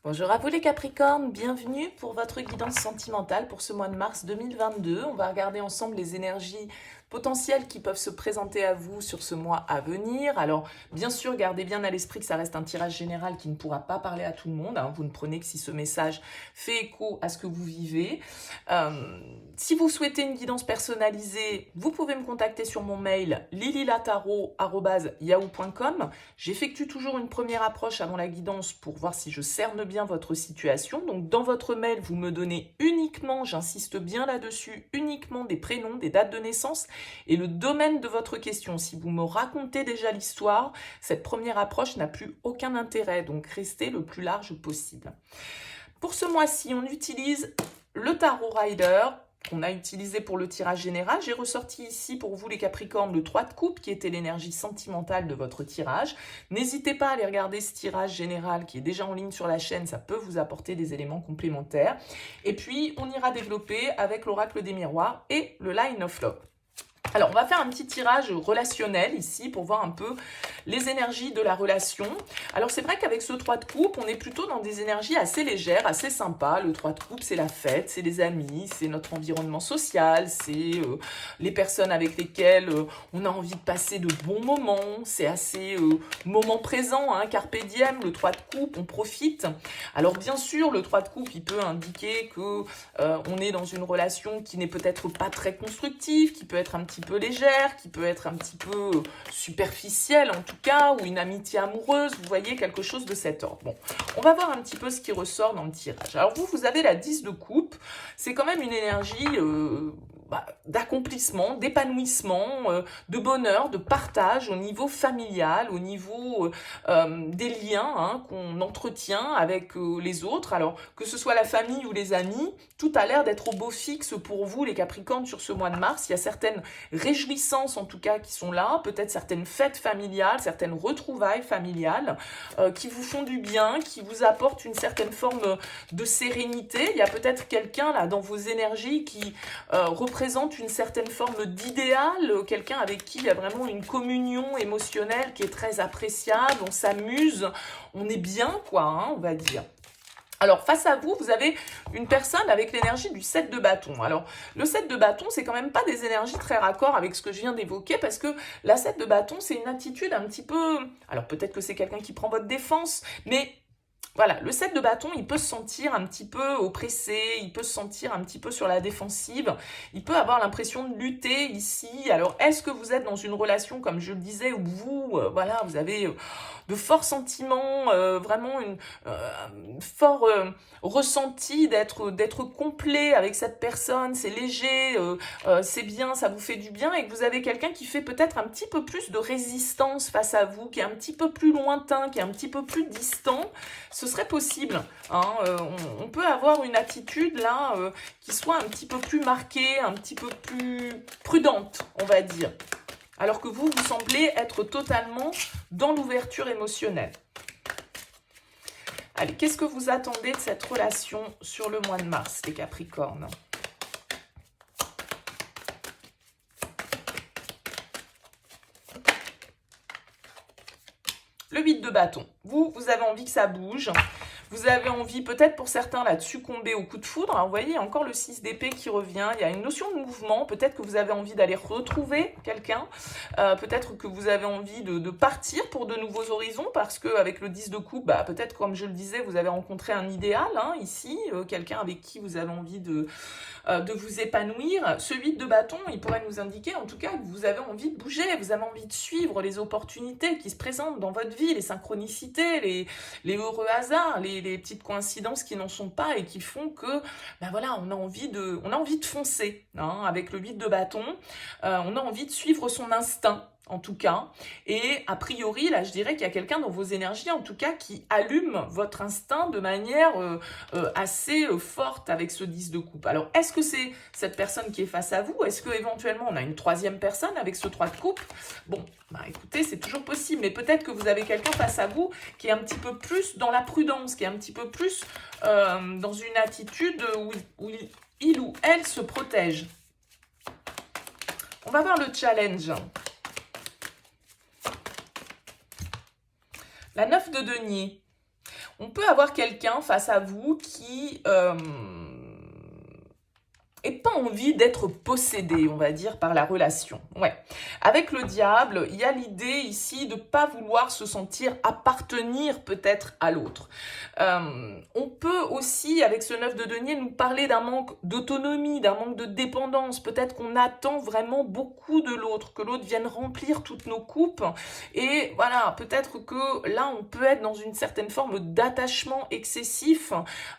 Bonjour à vous les Capricornes, bienvenue pour votre guidance sentimentale pour ce mois de mars 2022. On va regarder ensemble les énergies potentielles qui peuvent se présenter à vous sur ce mois à venir. Alors bien sûr, gardez bien à l'esprit que ça reste un tirage général qui ne pourra pas parler à tout le monde. Vous ne prenez que si ce message fait écho à ce que vous vivez. Si vous souhaitez une guidance personnalisée, vous pouvez me contacter sur mon mail lililataro@yahoo.com. J'effectue toujours une première approche avant la guidance pour voir si je cerne bien votre situation. Donc dans votre mail, vous me donnez uniquement, j'insiste bien là-dessus, uniquement des prénoms, des dates de naissance et le domaine de votre question. Si vous me racontez déjà l'histoire, cette première approche n'a plus aucun intérêt, donc restez le plus large possible. Pour ce mois-ci, on utilise le Tarot Rider, qu'on a utilisé pour le tirage général. J'ai ressorti ici pour vous les Capricornes le 3 de coupe qui était l'énergie sentimentale de votre tirage. N'hésitez pas à aller regarder ce tirage général qui est déjà en ligne sur la chaîne, ça peut vous apporter des éléments complémentaires. Et puis on ira développer avec l'oracle des miroirs et le Line of Love. Alors, on va faire un petit tirage relationnel ici pour voir un peu les énergies de la relation. Alors, c'est vrai qu'avec ce 3 de coupe, on est plutôt dans des énergies assez légères, assez sympas. Le 3 de coupe, c'est la fête, c'est les amis, c'est notre environnement social, c'est les personnes avec lesquelles on a envie de passer de bons moments. C'est assez moment présent, carpe diem, le 3 de coupe, on profite. Alors, bien sûr, le 3 de coupe, il peut indiquer que on est dans une relation qui n'est peut-être pas très constructive, qui peut être un petit peu légère, qui peut être un petit peu superficielle en tout cas, ou une amitié amoureuse, vous voyez, quelque chose de cet ordre. Bon, on va voir un petit peu ce qui ressort dans le tirage. Alors vous avez la 10 de coupe, c'est quand même une énergie d'accomplissement, d'épanouissement, de bonheur, de partage au niveau familial, au niveau des liens qu'on entretient avec les autres. Alors que ce soit la famille ou les amis, tout a l'air d'être au beau fixe pour vous les Capricornes sur ce mois de mars. Il y a certaines réjouissances en tout cas qui sont là, peut-être certaines fêtes familiales, certaines retrouvailles familiales qui vous font du bien, qui vous apportent une certaine forme de sérénité. Il y a peut-être quelqu'un là dans vos énergies qui représente une certaine forme d'idéal, quelqu'un avec qui il y a vraiment une communion émotionnelle qui est très appréciable, on s'amuse, on est bien quoi, on va dire. Alors, face à vous, vous avez une personne avec l'énergie du 7 de bâton. Alors, le 7 de bâton, c'est quand même pas des énergies très raccord avec ce que je viens d'évoquer parce que la 7 de bâton, c'est une attitude un petit peu... Alors, peut-être que c'est quelqu'un qui prend votre défense, mais... Voilà, le 7 de bâton, il peut se sentir un petit peu oppressé, il peut se sentir un petit peu sur la défensive, il peut avoir l'impression de lutter ici. Alors, est-ce que vous êtes dans une relation, comme je le disais, où vous, voilà, vous avez de forts sentiments, vraiment un fort ressenti d'être complet avec cette personne, c'est léger, c'est bien, ça vous fait du bien, et que vous avez quelqu'un qui fait peut-être un petit peu plus de résistance face à vous, qui est un petit peu plus lointain, qui est un petit peu plus distant. Ce serait possible, on peut avoir une attitude là qui soit un petit peu plus marquée, un petit peu plus prudente, on va dire. Alors que vous semblez être totalement dans l'ouverture émotionnelle. Allez, qu'est-ce que vous attendez de cette relation sur le mois de mars, les Capricornes ? Le 8 de bâton. Vous avez envie que ça bouge. Vous avez envie, peut-être pour certains, là, de succomber au coup de foudre. Alors, vous voyez, il y a encore le 6 d'épée qui revient. Il y a une notion de mouvement. Peut-être que vous avez envie d'aller retrouver quelqu'un. Peut-être que vous avez envie de partir pour de nouveaux horizons. Parce qu'avec le 10 de coupe, peut-être, comme je le disais, vous avez rencontré un idéal, ici. Quelqu'un avec qui vous avez envie de vous épanouir. Ce 8 de bâton, il pourrait nous indiquer, en tout cas, que vous avez envie de bouger. Vous avez envie de suivre les opportunités qui se présentent dans votre vie, les synchronicités, les heureux hasards, les petites coïncidences qui n'en sont pas et qui font que, voilà, on a envie de foncer, avec le 8 de bâton. On a envie de suivre son instinct, en tout cas, et a priori, là, je dirais qu'il y a quelqu'un dans vos énergies, en tout cas, qui allume votre instinct de manière assez forte avec ce 10 de coupe. Alors, est-ce que c'est cette personne qui est face à vous? Est-ce qu'éventuellement, on a une troisième personne avec ce 3 de coupe? Bon, écoutez, c'est toujours possible, mais peut-être que vous avez quelqu'un face à vous qui est un petit peu plus dans la prudence, qui est un petit peu plus dans une attitude où il ou elle se protège. On va voir le challenge. La 9 de denier. On peut avoir quelqu'un face à vous qui et pas envie d'être possédé, on va dire, par la relation. Ouais. Avec le diable, il y a l'idée ici de ne pas vouloir se sentir appartenir peut-être à l'autre. On peut aussi, avec ce 9 de denier, nous parler d'un manque d'autonomie, d'un manque de dépendance. Peut-être qu'on attend vraiment beaucoup de l'autre, que l'autre vienne remplir toutes nos coupes. Et voilà, peut-être que là, on peut être dans une certaine forme d'attachement excessif,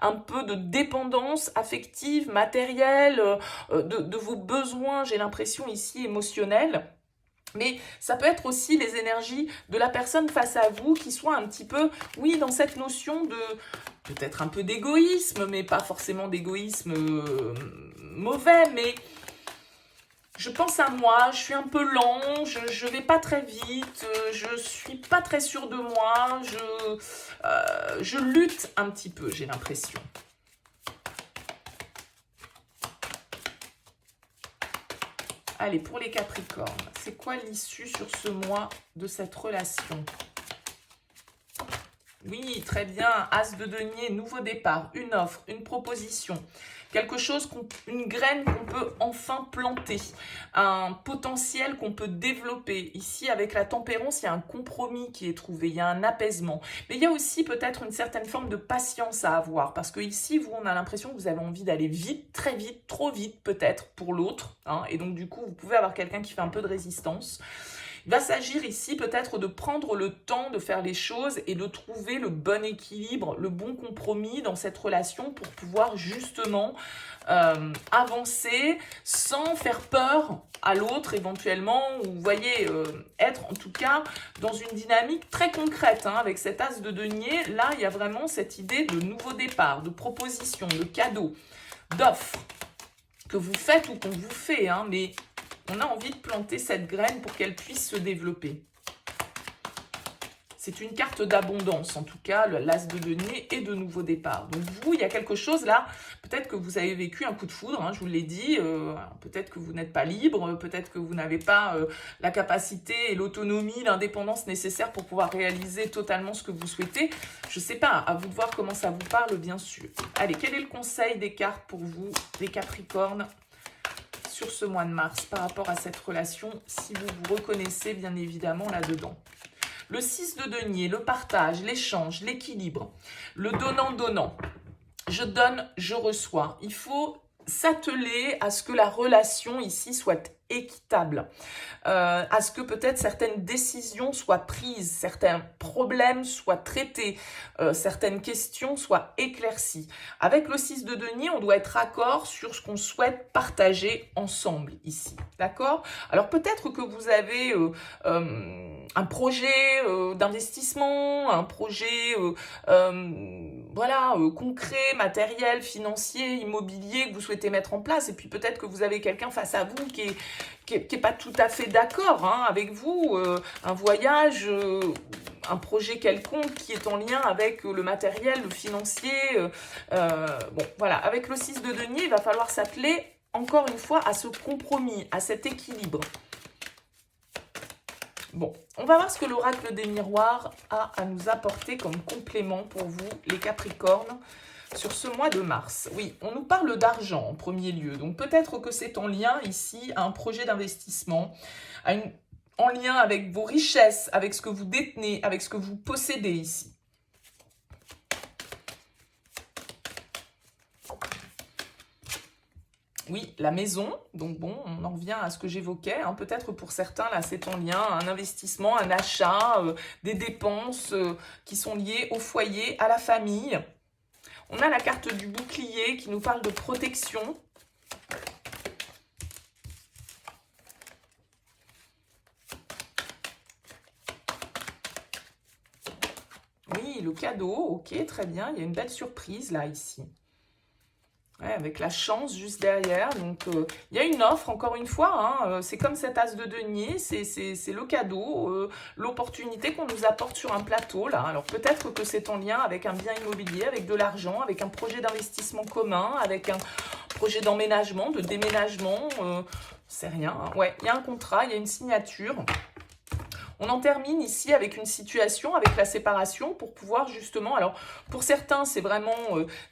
un peu de dépendance affective, matérielle, de vos besoins, j'ai l'impression ici, émotionnels. Mais ça peut être aussi les énergies de la personne face à vous qui soit un petit peu, oui, dans cette notion de peut-être un peu d'égoïsme, mais pas forcément d'égoïsme mauvais, mais je pense à moi, je suis un peu lent, je vais pas très vite, je suis pas très sûre de moi, je lutte un petit peu, j'ai l'impression. Allez, pour les Capricornes, c'est quoi l'issue sur ce mois de cette relation? Oui, très bien. As de denier, nouveau départ, une offre, une proposition. Quelque chose, une graine qu'on peut enfin planter. Un potentiel qu'on peut développer. Ici, avec la tempérance, il y a un compromis qui est trouvé. Il y a un apaisement. Mais il y a aussi peut-être une certaine forme de patience à avoir. Parce que ici, vous, on a l'impression que vous avez envie d'aller vite, très vite, trop vite peut-être pour l'autre. Hein, et donc, du coup, vous pouvez avoir quelqu'un qui fait un peu de résistance. Il va s'agir ici peut-être de prendre le temps de faire les choses et de trouver le bon équilibre, le bon compromis dans cette relation pour pouvoir justement avancer sans faire peur à l'autre éventuellement, ou vous voyez, être en tout cas dans une dynamique très concrète, hein, avec cet as de denier. Là, il y a vraiment cette idée de nouveau départ, de proposition, de cadeau, d'offre que vous faites ou qu'on vous fait, hein, mais on a envie de planter cette graine pour qu'elle puisse se développer. C'est une carte d'abondance, en tout cas, l'as de denier et de nouveau départ. Donc vous, il y a quelque chose là, peut-être que vous avez vécu un coup de foudre, hein, je vous l'ai dit, peut-être que vous n'êtes pas libre, peut-être que vous n'avez pas la capacité et l'autonomie, l'indépendance nécessaire pour pouvoir réaliser totalement ce que vous souhaitez. Je ne sais pas, à vous de voir comment ça vous parle, bien sûr. Allez, quel est le conseil des cartes pour vous, les Capricornes, sur ce mois de mars par rapport à cette relation, si vous vous reconnaissez bien évidemment là-dedans? Le 6 de denier, le partage, l'échange, l'équilibre, le donnant-donnant. Je donne, je reçois. Il faut s'atteler à ce que la relation ici soit équitable, à ce que peut-être certaines décisions soient prises, certains problèmes soient traités, certaines questions soient éclaircies. Avec le 6 de denier, on doit être raccord sur ce qu'on souhaite partager ensemble ici, d'accord? Alors peut-être que vous avez un projet d'investissement, un projet voilà, concret, matériel, financier, immobilier que vous souhaitez mettre en place, et puis peut-être que vous avez quelqu'un face à vous qui est pas tout à fait d'accord, hein, avec vous, un voyage, un projet quelconque qui est en lien avec le matériel, le financier. Bon, voilà, avec le 6 de denier, il va falloir s'atteler, encore une fois, à ce compromis, à cet équilibre. Bon, on va voir ce que l'oracle des miroirs a à nous apporter comme complément pour vous, les Capricornes, sur ce mois de mars. Oui, on nous parle d'argent en premier lieu. Donc peut-être que c'est en lien ici à un projet d'investissement, en lien avec vos richesses, avec ce que vous détenez, avec ce que vous possédez ici. Oui, la maison, donc bon, on en revient à ce que j'évoquais, hein. Peut-être pour certains, là, c'est en lien à un investissement, un achat, des dépenses qui sont liées au foyer, à la famille. On a la carte du bouclier qui nous parle de protection. Oui, le cadeau, ok, très bien, il y a une belle surprise là, ici. Ouais, avec la chance juste derrière, donc il y a une offre, encore une fois, hein, c'est comme cet as de denier, c'est le cadeau, l'opportunité qu'on nous apporte sur un plateau, là. Alors peut-être que c'est en lien avec un bien immobilier, avec de l'argent, avec un projet d'investissement commun, avec un projet d'emménagement, de déménagement, c'est rien, hein. Ouais, il y a un contrat, il y a une signature. On en termine ici avec une situation, avec la séparation, pour pouvoir justement, alors pour certains c'est vraiment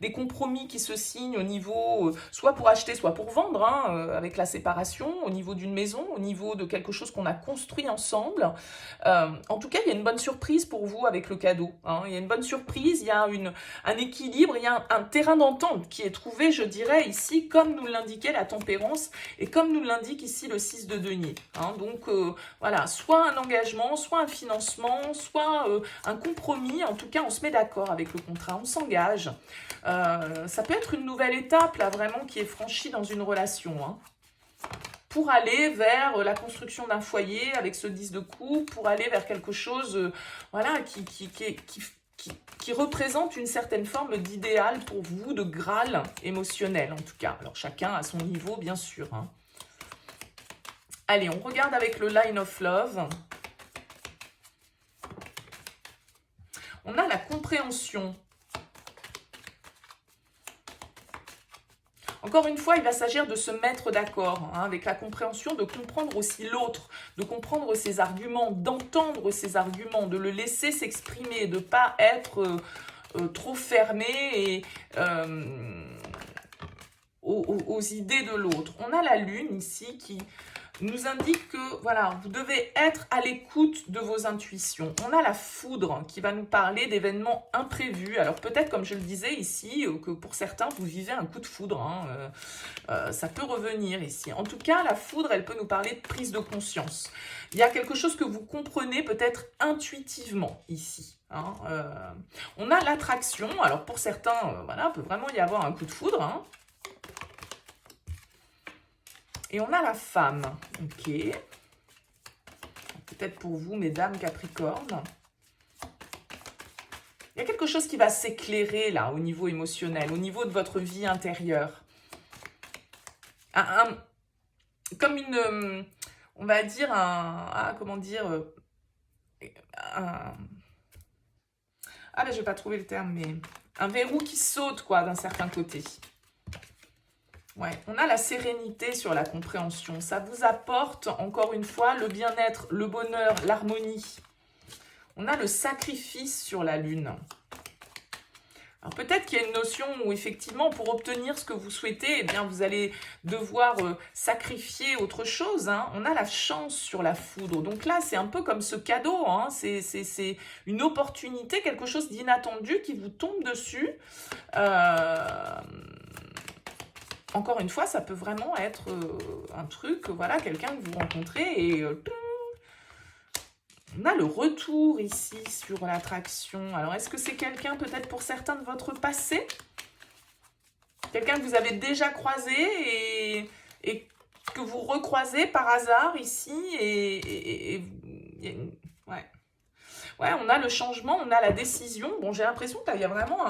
des compromis qui se signent au niveau, soit pour acheter, soit pour vendre, hein, avec la séparation, au niveau d'une maison, au niveau de quelque chose qu'on a construit ensemble. En tout cas, il y a une bonne surprise pour vous avec le cadeau, hein. Il y a une bonne surprise, il y a un équilibre, il y a un terrain d'entente qui est trouvé, je dirais, ici, comme nous l'indiquait la tempérance, et comme nous l'indique ici le 6 de denier, hein. Donc, voilà, soit un engagement, soit un financement, soit un compromis. En tout cas, on se met d'accord avec le contrat, on s'engage. Ça peut être une nouvelle étape, là, vraiment, qui est franchie dans une relation, hein, pour aller vers la construction d'un foyer avec ce 10 de coupe, pour aller vers quelque chose voilà, qui représente une certaine forme d'idéal pour vous, de Graal émotionnel en tout cas. Alors chacun à son niveau, bien sûr, hein. Allez, on regarde avec le Line of Love. On a la compréhension. Encore une fois, il va s'agir de se mettre d'accord, hein, avec la compréhension, de comprendre aussi l'autre, de comprendre ses arguments, d'entendre ses arguments, de le laisser s'exprimer, de ne pas être trop fermé et, aux idées de l'autre. On a la lune ici qui nous indique que voilà, vous devez être à l'écoute de vos intuitions. On a la foudre qui va nous parler d'événements imprévus. Alors peut-être, comme je le disais ici, que pour certains, vous vivez un coup de foudre, hein, ça peut revenir ici. En tout cas, la foudre, elle peut nous parler de prise de conscience. Il y a quelque chose que vous comprenez peut-être intuitivement ici, hein. On a l'attraction. Alors pour certains, voilà, peut vraiment y avoir un coup de foudre, hein. Et on a la femme, ok. Peut-être pour vous, mesdames Capricorne. Il y a quelque chose qui va s'éclairer là, au niveau émotionnel, au niveau de votre vie intérieure. Comme une, on va dire, comment dire, ben je vais pas trouver le terme, mais un verrou qui saute, quoi, d'un certain côté. Ouais, on a la sérénité sur la compréhension. Ça vous apporte, encore une fois, le bien-être, le bonheur, l'harmonie. On a le sacrifice sur la lune. Alors peut-être qu'il y a une notion où effectivement, pour obtenir ce que vous souhaitez, eh bien, vous allez devoir sacrifier autre chose, hein. On a la chance sur la foudre. Donc là, c'est un peu comme ce cadeau, hein. C'est une opportunité, quelque chose d'inattendu qui vous tombe dessus. Encore une fois, ça peut vraiment être un truc, voilà, quelqu'un que vous rencontrez et on a le retour ici sur l'attraction. Alors, est-ce que c'est quelqu'un peut-être pour certains de votre passé? Quelqu'un que vous avez déjà croisé et que vous recroisez par hasard ici ouais. Ouais, on a le changement, on a la décision. Bon, j'ai l'impression qu'il y a vraiment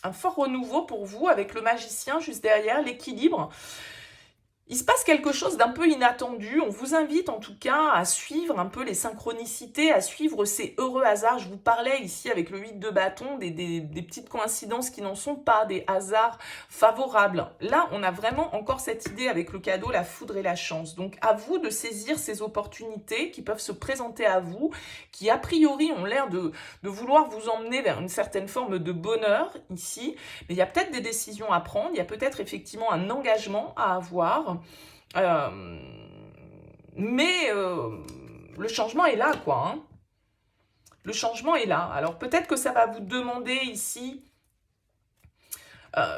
un fort renouveau pour vous avec le magicien juste derrière, l'équilibre. Il se passe quelque chose d'un peu inattendu. On vous invite en tout cas à suivre un peu les synchronicités, à suivre ces heureux hasards. Je vous parlais ici avec le 8 de bâton des petites coïncidences qui n'en sont pas, des hasards favorables. Là, on a vraiment encore cette idée avec le cadeau, la foudre et la chance. Donc, à vous de saisir ces opportunités qui peuvent se présenter à vous, qui a priori ont l'air de vouloir vous emmener vers une certaine forme de bonheur ici. Mais il y a peut-être des décisions à prendre, il y a peut-être effectivement un engagement à avoir. Mais le changement est là, quoi, hein. Le changement est là. Alors peut-être que ça va vous demander ici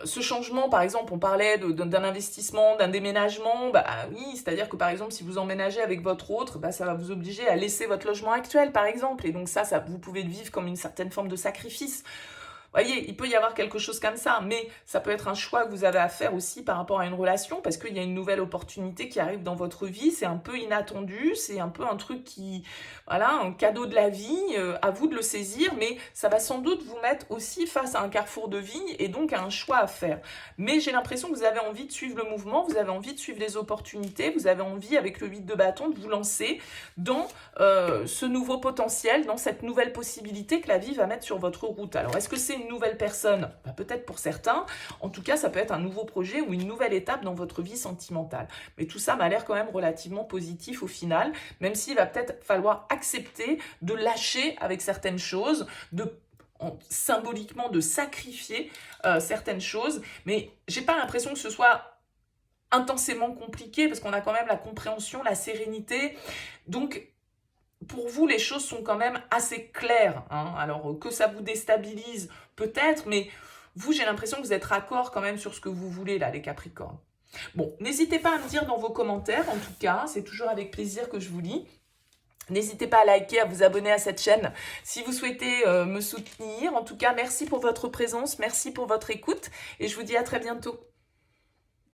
ce changement, par exemple, on parlait d'un investissement, d'un déménagement. Bah oui, c'est-à-dire que par exemple, si vous emménagez avec votre autre, bah, ça va vous obliger à laisser votre logement actuel, par exemple. Et donc ça vous pouvez le vivre comme une certaine forme de sacrifice. Voyez, il peut y avoir quelque chose comme ça, mais ça peut être un choix que vous avez à faire aussi par rapport à une relation, parce qu'il y a une nouvelle opportunité qui arrive dans votre vie, c'est un peu inattendu, c'est un peu un truc qui, voilà, un cadeau de la vie, à vous de le saisir, mais ça va sans doute vous mettre aussi face à un carrefour de vie et donc à un choix à faire. Mais j'ai l'impression que vous avez envie de suivre le mouvement, vous avez envie de suivre les opportunités, vous avez envie, avec le 8 de bâton, de vous lancer dans ce nouveau potentiel, dans cette nouvelle possibilité que la vie va mettre sur votre route. Alors, est-ce que c'est une une nouvelle personne, bah, peut-être pour certains, en tout cas, ça peut être un nouveau projet ou une nouvelle étape dans votre vie sentimentale. Mais tout ça m'a l'air quand même relativement positif au final, même s'il va peut-être falloir accepter de lâcher avec certaines choses, symboliquement de sacrifier certaines choses, mais j'ai pas l'impression que ce soit intensément compliqué parce qu'on a quand même la compréhension, la sérénité. Donc, pour vous, les choses sont quand même assez claires, hein. Alors, que ça vous déstabilise, peut-être, mais vous, j'ai l'impression que vous êtes raccord quand même sur ce que vous voulez, là, les Capricornes. Bon, n'hésitez pas à me dire dans vos commentaires, en tout cas, c'est toujours avec plaisir que je vous lis. N'hésitez pas à liker, à vous abonner à cette chaîne si vous souhaitez me soutenir. En tout cas, merci pour votre présence, merci pour votre écoute et je vous dis à très bientôt.